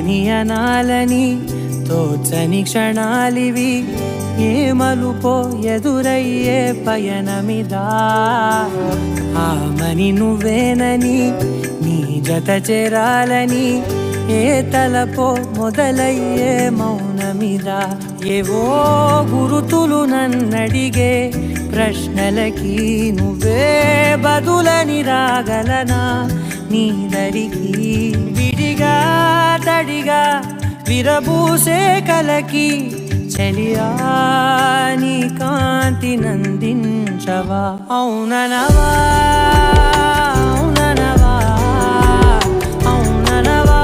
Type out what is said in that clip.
ఏమని అనాలని తోచని క్షణాలివి ఏ మలుపో ఎదురయ్యే పయనమిదా ఆమని నువ్వేనని నీ జత చేరాలని ఏ తలపో మొదలయ్యే మౌనమిదా ఏవో గురుతులు నన్నడిగే ప్రశ్నలకి నువ్వే బదులని రాగలనా నీ దరికి విడిగా తడిగా విరబూసే కలకి చలియా నీ కాంతి నందించవా అవుననవా అవుననవా అవుననవా